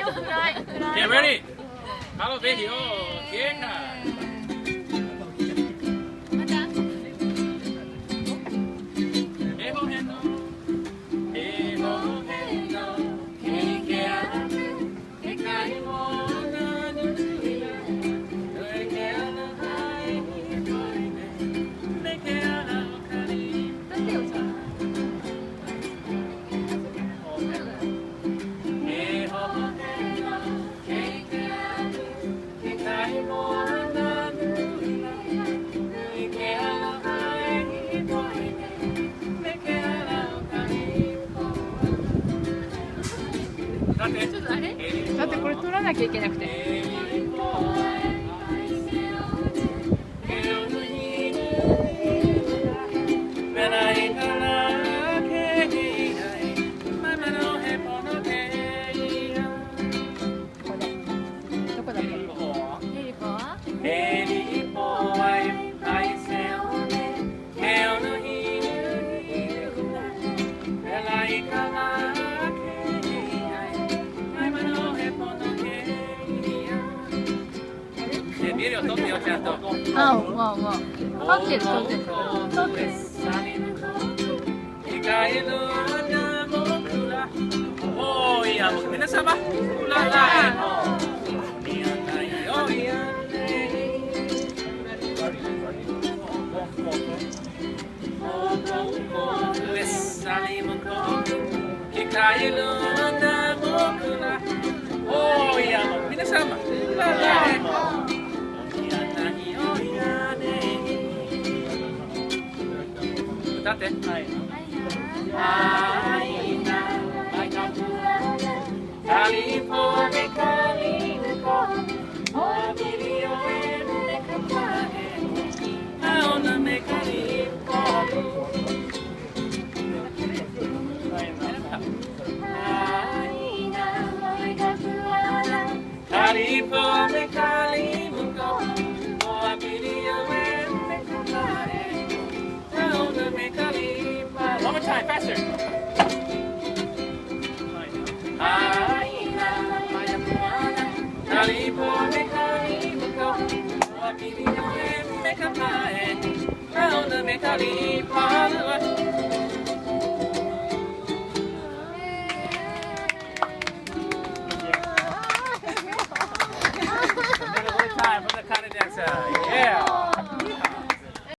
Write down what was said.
Get ready. Hello, video. Kia. だってこれ取らなきゃいけなくて。どこだっけ？ビデオ撮ってよちゃんと。あ、わあわあ。撮ってる撮ってる。撮ってる。おーいや皆様。ララ。おいや皆様。歌って。はい。One more time, faster. California,